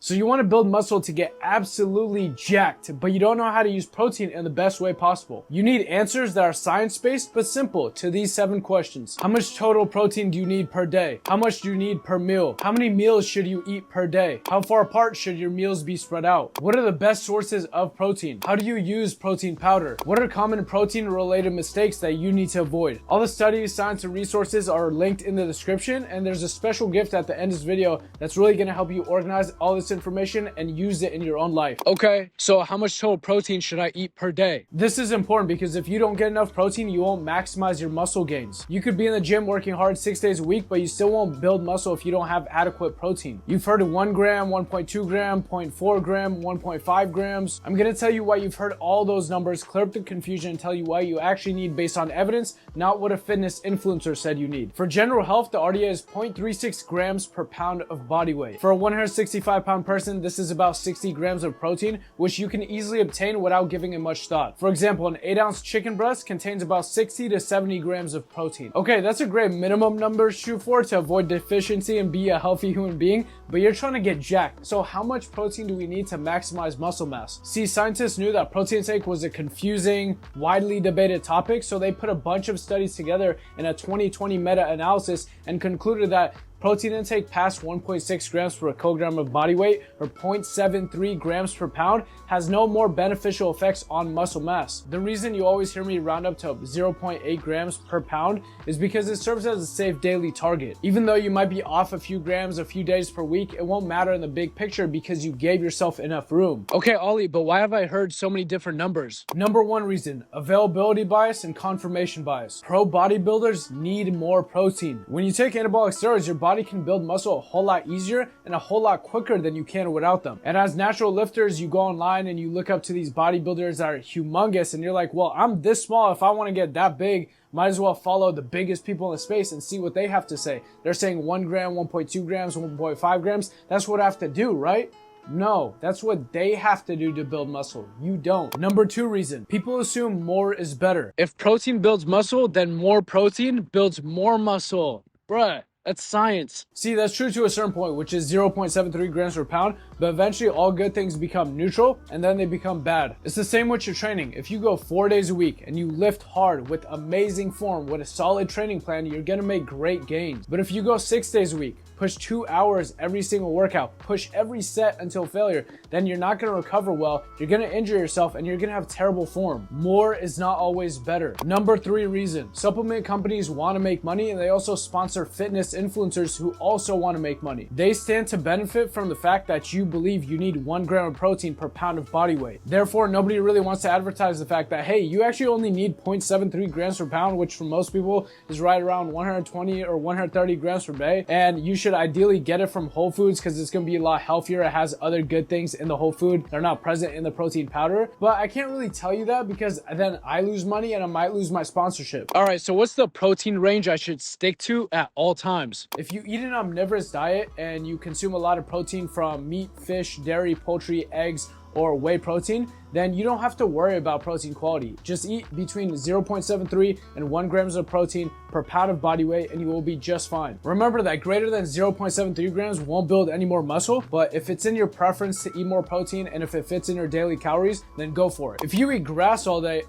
So you want to build muscle to get absolutely jacked, but you don't know how to use protein in the best way possible. You need answers that are science-based but simple to these 7 questions. How much total protein do you need per day? How much do you need per meal? How many meals should you eat per day? How far apart should your meals be spread out? What are the best sources of protein? How do you use protein powder? What are common protein-related mistakes that you need to avoid? All the studies, science, and resources are linked in the description, and there's a special gift at the end of this video that's really going to help you organize all this information and use it in your own life. Okay, so how much total protein should I eat per day? This is important because if you don't get enough protein, you won't maximize your muscle gains. You could be in the gym working hard 6 days a week, but you still won't build muscle if you don't have adequate protein. You've heard of 1 gram, 1.2 gram, 0.4 gram, 1.5 grams. I'm going to tell you why you've heard all those numbers, clear up the confusion, and tell you why you actually need based on evidence, not what a fitness influencer said you need. For general health, the RDA is 0.36 grams per pound of body weight. For a 165-pound person, this is about 60 grams of protein, which you can easily obtain without giving it much thought. For example, an 8-ounce chicken breast contains about 60 to 70 grams of protein. Okay, that's a great minimum number to shoot for to avoid deficiency and be a healthy human being, but you're trying to get jacked. So how much protein do we need to maximize muscle mass? See, scientists knew that protein intake was a confusing, widely debated topic, so they put a bunch of studies together in a 2020 meta-analysis and concluded that protein intake past 1.6 grams per kilogram of body weight or 0.73 grams per pound has no more beneficial effects on muscle mass. The reason you always hear me round up to 0.8 grams per pound is because it serves as a safe daily target. Even though you might be off a few grams a few days per week, it won't matter in the big picture because you gave yourself enough room. Okay, Ollie, but why have I heard so many different numbers? Number 1 reason, availability bias and confirmation bias. Pro bodybuilders need more protein. When you take anabolic steroids, your body can build muscle a whole lot easier and a whole lot quicker than you can without them. And as natural lifters, you go online and you look up to these bodybuilders that are humongous and you're like, well, I'm this small. If I want to get that big, might as well follow the biggest people in the space and see what they have to say. They're saying 1 gram, 1.2 grams, 1.5 grams. That's what I have to do, right? No, that's what they have to do to build muscle. You don't. Number 2 reason, people assume more is better. If protein builds muscle, then more protein builds more muscle. Bruh. That's science. See, that's true to a certain point, which is 0.73 grams per pound, but eventually all good things become neutral and then they become bad. It's the same with your training. If you go 4 days a week and you lift hard with amazing form, with a solid training plan, you're gonna make great gains. But if you go 6 days a week, push 2 hours every single workout, push every set until failure, then you're not gonna recover well, you're gonna injure yourself, and you're gonna have terrible form. More is not always better. Number 3 reason, supplement companies wanna make money and they also sponsor fitness influencers who also wanna make money. They stand to benefit from the fact that you believe you need 1 gram of protein per pound of body weight. Therefore, nobody really wants to advertise the fact that, hey, you actually only need 0.73 grams per pound, which for most people is right around 120 or 130 grams per day, and you should ideally get it from whole foods because it's going to be a lot healthier. It has other good things in the whole food that are not present in the protein powder. But I can't really tell you that because then I lose money and I might lose my sponsorship. All right, so what's the protein range I should stick to at all times? If you eat an omnivorous diet and you consume a lot of protein from meat, fish, dairy, poultry, eggs, or whey protein, then you don't have to worry about protein quality. Just eat between 0.73 and 1 grams of protein per pound of body weight and you will be just fine. Remember that greater than 0.73 grams won't build any more muscle, but if it's in your preference to eat more protein and if it fits in your daily calories, then go for it. If you eat grass all day,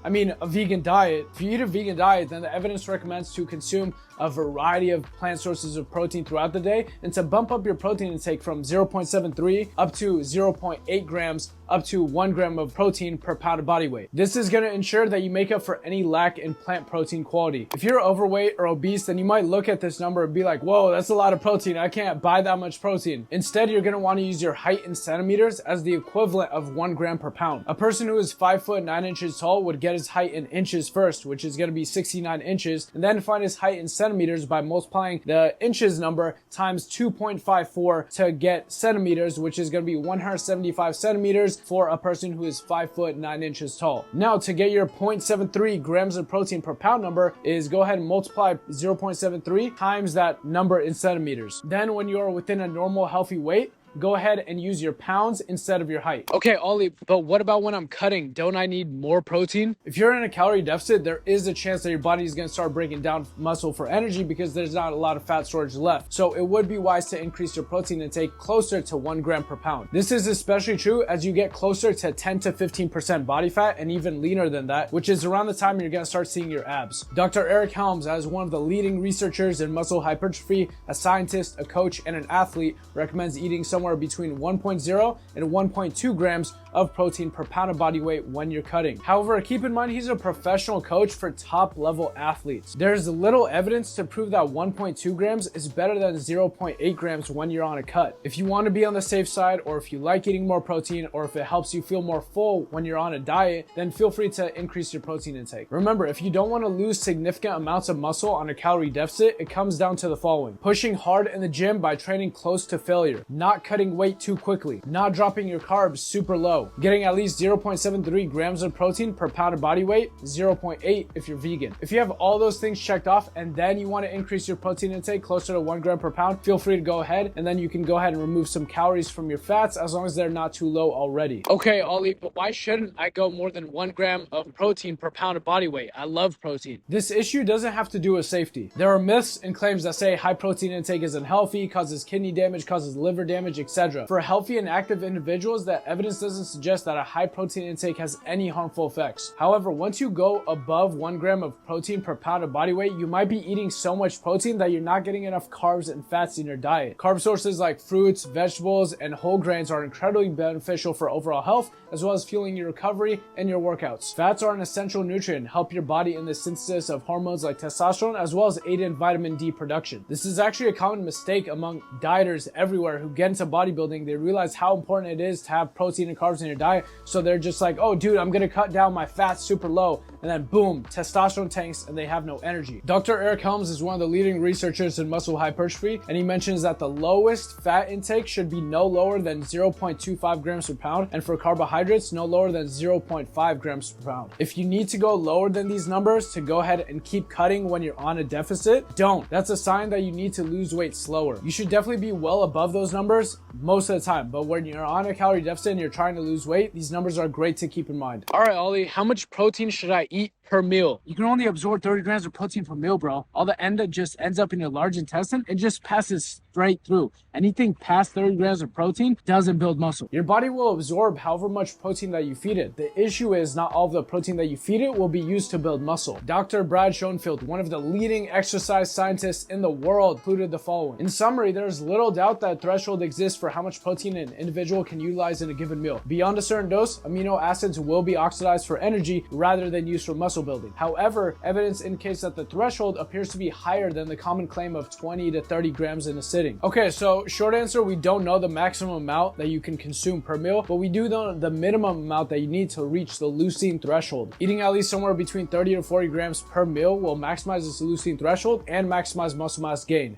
I mean, a vegan diet. If you eat a vegan diet, then the evidence recommends to consume a variety of plant sources of protein throughout the day and to bump up your protein intake from 0.73 up to 0.8 grams up to 1 gram of protein per pound of body weight. This is going to ensure that you make up for any lack in plant protein quality. If you're overweight or obese, then you might look at this number and be like, whoa, that's a lot of protein. I can't buy that much protein. Instead, you're going to want to use your height in centimeters as the equivalent of 1 gram per pound. A person who is 5 foot 9 inches tall would get his height in inches first, which is going to be 69 inches, and then find his height in centimeters by multiplying the inches number times 2.54 to get centimeters, which is going to be 175 centimeters for a person who is 5 foot 9 inches tall. Now, to get your 0.73 grams of protein per pound number is go ahead and multiply 0.73 times that number in centimeters. Then when you're within a normal healthy weight, go ahead and use your pounds instead of your height. Okay, Ollie, but what about when I'm cutting? Don't I need more protein? If you're in a calorie deficit, there is a chance that your body is going to start breaking down muscle for energy because there's not a lot of fat storage left. So it would be wise to increase your protein intake closer to 1 gram per pound. This is especially true as you get closer to 10 to 15% body fat and even leaner than that, which is around the time you're going to start seeing your abs. Dr. Eric Helms, as one of the leading researchers in muscle hypertrophy, a scientist, a coach, and an athlete, recommends eating somewhere between 1.0 and 1.2 grams of protein per pound of body weight when you're cutting. However, keep in mind he's a professional coach for top level athletes. There's little evidence to prove that 1.2 grams is better than 0.8 grams when you're on a cut. If you want to be on the safe side, or if you like eating more protein, or if it helps you feel more full when you're on a diet, then feel free to increase your protein intake. Remember, if you don't want to lose significant amounts of muscle on a calorie deficit, it comes down to the following: pushing hard in the gym by training close to failure, not cutting weight too quickly, not dropping your carbs super low, getting at least 0.73 grams of protein per pound of body weight, 0.8 if you're vegan. If you have all those things checked off and then you want to increase your protein intake closer to 1 gram per pound, feel free to go ahead, and then you can go ahead and remove some calories from your fats as long as they're not too low already. Okay, Ollie, but why shouldn't I go more than 1 gram of protein per pound of body weight? I love protein. This issue doesn't have to do with safety. There are myths and claims that say high protein intake is unhealthy, causes kidney damage, causes liver damage, etc. For healthy and active individuals, that evidence doesn't suggest that a high protein intake has any harmful effects. However, once you go above 1 gram of protein per pound of body weight, you might be eating so much protein that you're not getting enough carbs and fats in your diet. Carb sources like fruits, vegetables, and whole grains are incredibly beneficial for overall health, as well as fueling your recovery and your workouts. Fats are an essential nutrient, help your body in the synthesis of hormones like testosterone, as well as aid in vitamin D production. This is actually a common mistake among dieters everywhere who get into bodybuilding. They realize how important it is to have protein and carbs in your diet, so they're just like, oh dude, I'm gonna cut down my fats super low, and then boom, testosterone tanks and they have no energy. Dr. Eric Helms is one of the leading researchers in muscle hypertrophy, and he mentions that the lowest fat intake should be no lower than 0.25 grams per pound, and for carbohydrates, no lower than 0.5 grams per pound. If you need to go lower than these numbers to go ahead and keep cutting when you're on a deficit, don't. That's a sign that you need to lose weight slower. You should definitely be well above those numbers most of the time, but when you're on a calorie deficit and you're trying to lose weight, these numbers are great to keep in mind. All right, Ollie, how much protein should I eat per meal? You can only absorb 30 grams of protein per meal, bro. All the endo just ends up in your large intestine. It just passes straight through. Anything past 30 grams of protein doesn't build muscle. Your body will absorb however much protein that you feed it. The issue is not all of the protein that you feed it will be used to build muscle. Dr. Brad Schoenfeld, one of the leading exercise scientists in the world, included the following. In summary, there's little doubt that a threshold exists for how much protein an individual can utilize in a given meal. Beyond a certain dose, amino acids will be oxidized for energy rather than used for muscle building. However, evidence indicates that the threshold appears to be higher than the common claim of 20 to 30 grams in a sitting. Okay, so short answer, we don't know the maximum amount that you can consume per meal, but we do know the minimum amount that you need to reach the leucine threshold. Eating at least somewhere between 30 to 40 grams per meal will maximize this leucine threshold and maximize muscle mass gain.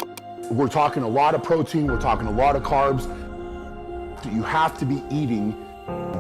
We're talking a lot of protein, we're talking a lot of carbs. You have to be eating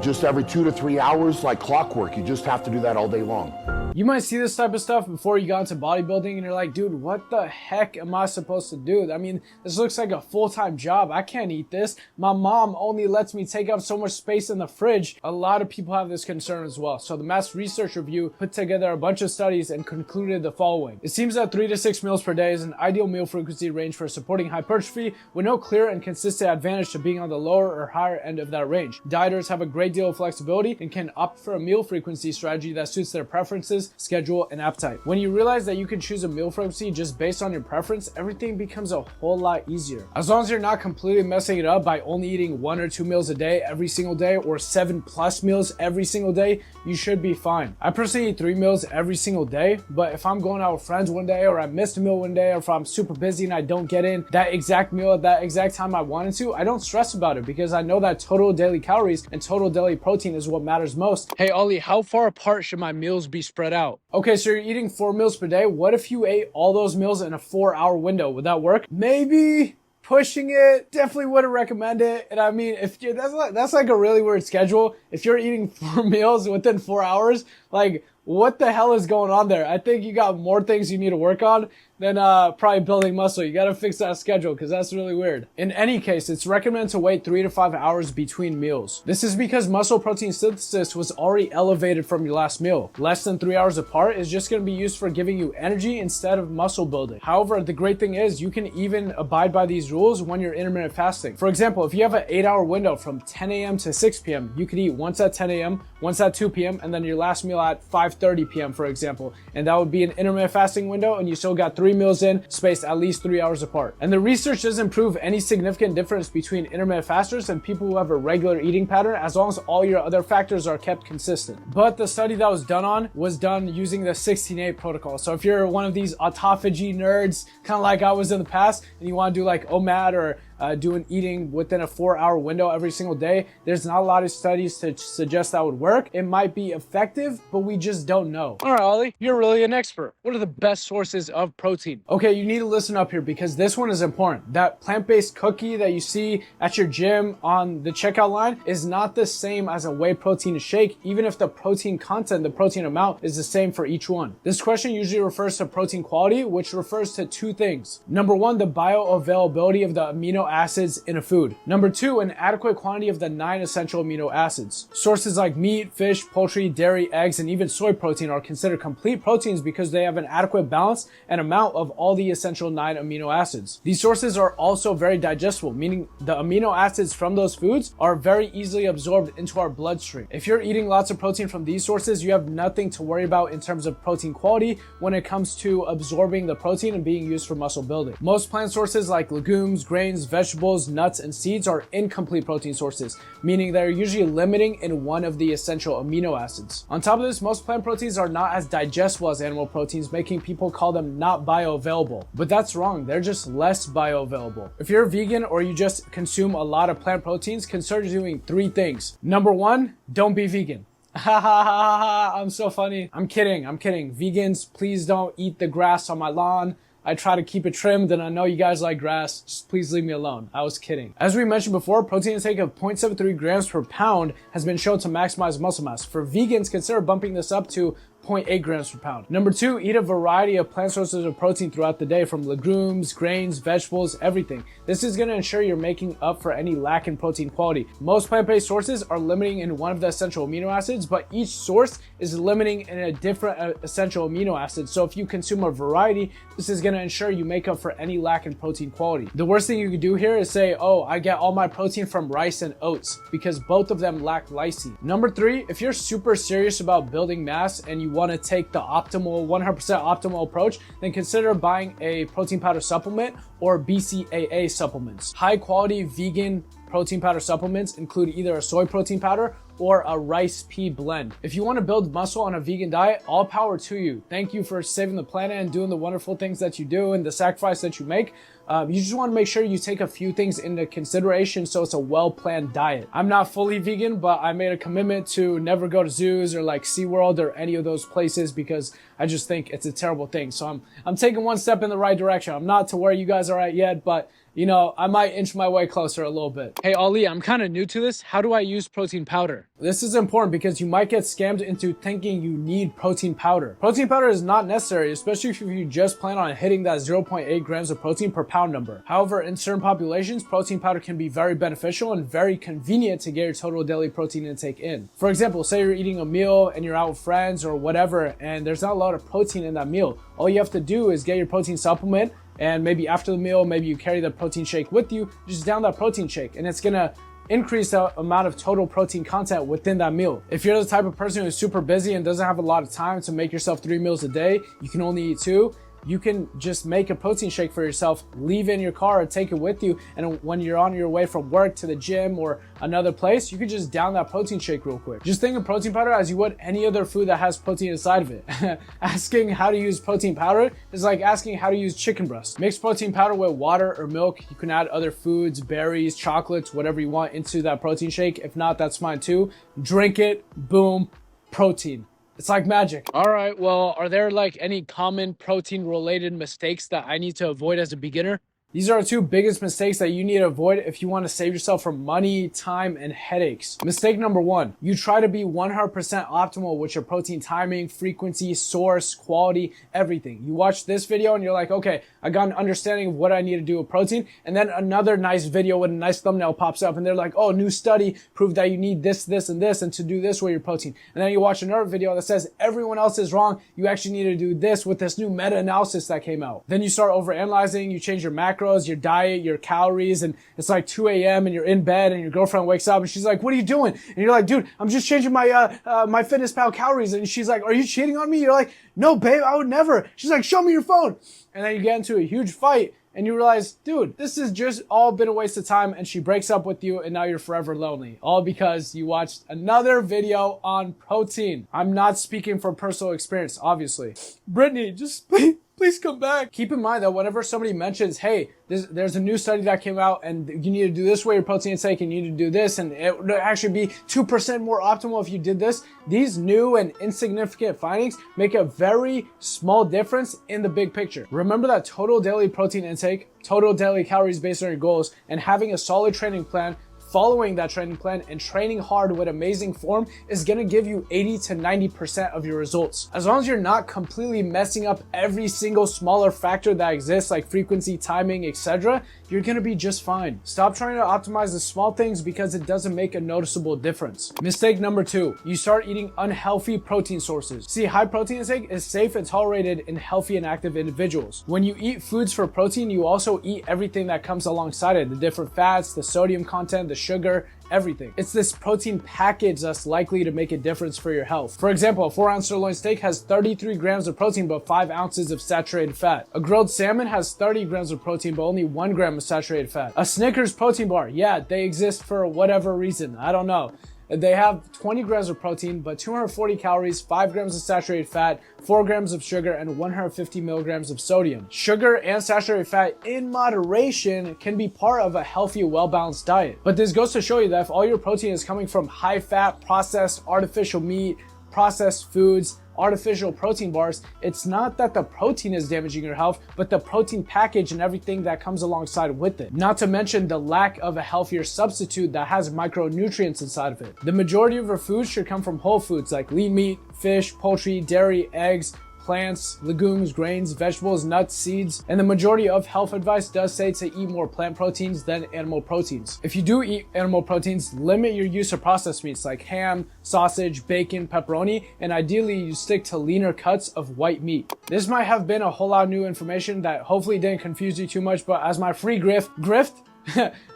just every 2 to 3 hours like clockwork. You just have to do that all day long. You might see this type of stuff before you got into bodybuilding and you're like, dude, what the heck am I supposed to do? I mean, this looks like a full-time job. I can't eat this. My mom only lets me take up so much space in the fridge. A lot of people have this concern as well. So the Mass Research Review put together a bunch of studies and concluded the following. It seems that 3 to 6 meals per day is an ideal meal frequency range for supporting hypertrophy, with no clear and consistent advantage to being on the lower or higher end of that range. Dieters have a great deal of flexibility and can opt for a meal frequency strategy that suits their preferences, schedule, and appetite. When you realize that you can choose a meal frequency just based on your preference, everything becomes a whole lot easier. As long as you're not completely messing it up by only eating 1 or 2 meals a day every single day, or 7+ meals every single day, you should be fine. I personally eat 3 meals every single day, but if I'm going out with friends one day, or I missed a meal one day, or if I'm super busy and I don't get in that exact meal at that exact time I wanted to, I don't stress about it because I know that total daily calories and total daily protein is what matters most. Hey Ollie, how far apart should my meals be spread out? Okay, so you're eating 4 meals per day. What if you ate all those meals in a 4-hour window? Would that work? Maybe. Pushing it, definitely wouldn't recommend it. And I mean, if you're, that's like a really weird schedule. If you're eating 4 meals within 4 hours, like What the hell is going on there? I think you got more things you need to work on than probably building muscle. You got to fix that schedule because that's really weird. In any case, it's recommended to wait 3 to 5 hours between meals. This is because muscle protein synthesis was already elevated from your last meal. Less than 3 hours apart is just going to be used for giving you energy instead of muscle building. However, the great thing is you can even abide by these rules when you're intermittent fasting. For example, if you have an 8-hour window from 10 a.m. to 6 p.m., you could eat once at 10 a.m., once at 2 p.m., and then your last meal at 5:30 p.m., for example. And that would be an intermittent fasting window, and you still got 3 meals in, spaced at least 3 hours apart. And the research doesn't prove any significant difference between intermittent fasters and people who have a regular eating pattern, as long as all your other factors are kept consistent. But the study that was done using the 16-8 protocol. So if you're one of these autophagy nerds, kind of like I was in the past, and you want to do like OMAD or doing eating within a 4-hour window every single day, there's not a lot of studies to suggest that would work. It might be effective, but we just don't know. All right, Ollie, you're really an expert. What are the best sources of protein? Okay, you need to listen up here because this one is important. That plant-based cookie that you see at your gym on the checkout line is not the same as a whey protein shake, even if the protein content, the protein amount, is the same for each one. This question usually refers to protein quality, which refers to 2 things. Number 1, the bioavailability of the amino acids in a food. Number 2, an adequate quantity of the 9 essential amino acids. Sources like meat, fish, poultry, dairy, eggs, and even soy protein are considered complete proteins because they have an adequate balance and amount of all the essential 9 amino acids. These sources are also very digestible, meaning the amino acids from those foods are very easily absorbed into our bloodstream. If you're eating lots of protein from these sources, you have nothing to worry about in terms of protein quality when it comes to absorbing the protein and being used for muscle building. Most plant sources like legumes, grains, vegetables, nuts, and seeds are incomplete protein sources, meaning they're usually limiting in one of the essential amino acids. On top of this, most plant proteins are not as digestible as animal proteins, making people call them not bioavailable. But that's wrong, they're just less bioavailable. If you're a vegan or you just consume a lot of plant proteins, consider doing 3 things. Number 1, don't be vegan. Ha ha ha ha, I'm so funny. I'm kidding. Vegans, please don't eat the grass on my lawn. I try to keep it trimmed, and I know you guys like grass. Just please leave me alone. I was kidding. As we mentioned before, protein intake of 0.73 grams per pound has been shown to maximize muscle mass. For vegans, consider bumping this up to 0.8 grams per pound. Number 2, eat a variety of plant sources of protein throughout the day, from legumes, grains, vegetables, everything. This is going to ensure you're making up for any lack in protein quality. Most plant-based sources are limiting in one of the essential amino acids, but each source is limiting in a different essential amino acid. So if you consume a variety, this is going to ensure you make up for any lack in protein quality. The worst thing you could do here is say, oh, I get all my protein from rice and oats, because both of them lack lysine. Number 3, if you're super serious about building mass and you want to take the optimal 100% optimal approach, then consider buying a protein powder supplement or BCAA supplements. High quality vegan protein powder supplements include either a soy protein powder or a rice pea blend. If you want to build muscle on a vegan diet, all power to you. Thank you for saving the planet and doing the wonderful things that you do and the sacrifice that you make. You just want to make sure you take a few things into consideration so it's a well-planned diet. I'm not fully vegan, but I made a commitment to never go to zoos or like SeaWorld or any of those places because I just think it's a terrible thing. So I'm taking one step in the right direction. I'm not to where you guys are at yet, but you know, I might inch my way closer a little bit. Hey, Ali, I'm kind of new to this. How do I use protein powder? This is important because you might get scammed into thinking you need protein powder. Protein powder is not necessary, especially if you just plan on hitting that 0.8 grams of protein per pound number. However, in certain populations, protein powder can be very beneficial and very convenient to get your total daily protein intake in. For example, say you're eating a meal and you're out with friends or whatever, and there's not a lot of protein in that meal. All you have to do is get your protein supplement, and maybe after the meal, maybe you carry the protein shake with you, just down that protein shake, and it's gonna increase the amount of total protein content within that meal. If you're the type of person who's super busy and doesn't have a lot of time to make yourself 3 meals a day, you can only eat 2, you can just make a protein shake for yourself, leave it in your car, and take it with you. And when you're on your way from work to the gym or another place, you can just down that protein shake real quick. Just think of protein powder as you would any other food that has protein inside of it. Asking how to use protein powder is like asking how to use chicken breast. Mix protein powder with water or milk. You can add other foods, berries, chocolates, whatever you want into that protein shake. If not, that's fine too. Drink it, boom, protein. It's like magic. All right, well, are there like any common protein related mistakes that I need to avoid as a beginner? These are the two biggest mistakes that you need to avoid if you want to save yourself from money, time, and headaches. Mistake number 1, you try to be 100% optimal with your protein timing, frequency, source, quality, everything. You watch this video and you're like, okay, I got an understanding of what I need to do with protein. And then another nice video with a nice thumbnail pops up and they're like, oh, new study proved that you need this, this, and this, and to do this with your protein. And then you watch another video that says everyone else is wrong. You actually need to do this with this new meta-analysis that came out. Then you start overanalyzing, you change your macros, your diet, your calories, and it's like 2 a.m. and you're in bed and your girlfriend wakes up and she's like, what are you doing? And you're like, dude, I'm just changing my my MyFitnessPal calories. And she's like, are you cheating on me? You're like, no, babe, I would never. She's like, show me your phone. And then you get into a huge fight and you realize, dude, this has just all been a waste of time, and she breaks up with you and now you're forever lonely. All because you watched another video on protein. I'm not speaking from personal experience, obviously. Brittany, just please come back. Keep in mind that whenever somebody mentions, hey, there's a new study that came out and you need to do this way your protein intake and you need to do this and it would actually be 2% more optimal if you did this, these new and insignificant findings make a very small difference in the big picture. Remember that total daily protein intake, total daily calories based on your goals, and having a solid training plan, following that training plan, and training hard with amazing form is going to give you 80 to 90% of your results. As long as you're not completely messing up every single smaller factor that exists, like frequency, timing, etc., you're going to be just fine. Stop trying to optimize the small things because it doesn't make a noticeable difference. Mistake number 2, you start eating unhealthy protein sources. See, high protein intake is safe and tolerated in healthy and active individuals. When you eat foods for protein, you also eat everything that comes alongside it, the different fats, the sodium content, the sugar, everything. It's this protein package that's likely to make a difference for your health. For example, a 4-ounce sirloin steak has 33 grams of protein but 5 ounces of saturated fat. A grilled salmon has 30 grams of protein but only 1 gram of saturated fat. A Snickers protein bar, yeah, they exist for whatever reason, I don't know. They have 20 grams of protein, but 240 calories, 5 grams of saturated fat, 4 grams of sugar, and 150 milligrams of sodium. Sugar and saturated fat in moderation can be part of a healthy, well-balanced diet. But this goes to show you that if all your protein is coming from high-fat, processed, artificial meat, processed foods, artificial protein bars, it's not that the protein is damaging your health, but the protein package and everything that comes alongside with it. Not to mention the lack of a healthier substitute that has micronutrients inside of it. The majority of our foods should come from whole foods like lean meat, fish, poultry, dairy, eggs, plants, legumes, grains, vegetables, nuts, seeds, and the majority of health advice does say to eat more plant proteins than animal proteins. If you do eat animal proteins, limit your use of processed meats like ham, sausage, bacon, pepperoni, and ideally you stick to leaner cuts of white meat. This might have been a whole lot of new information that hopefully didn't confuse you too much, but as my free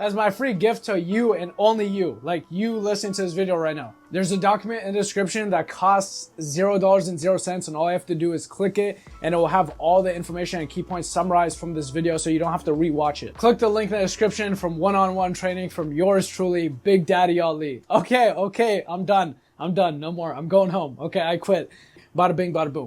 as my free gift to you and only you, like you listening to this video right now, there's a document in the description that costs $0.00, and all I have to do is click it and it will have all the information and key points summarized from this video so you don't have to rewatch it. Click the link in the description from one-on-one training from yours truly, Big Daddy Ali. Okay, I'm done. No more. I'm going home. Okay, I quit. Bada bing, bada boom.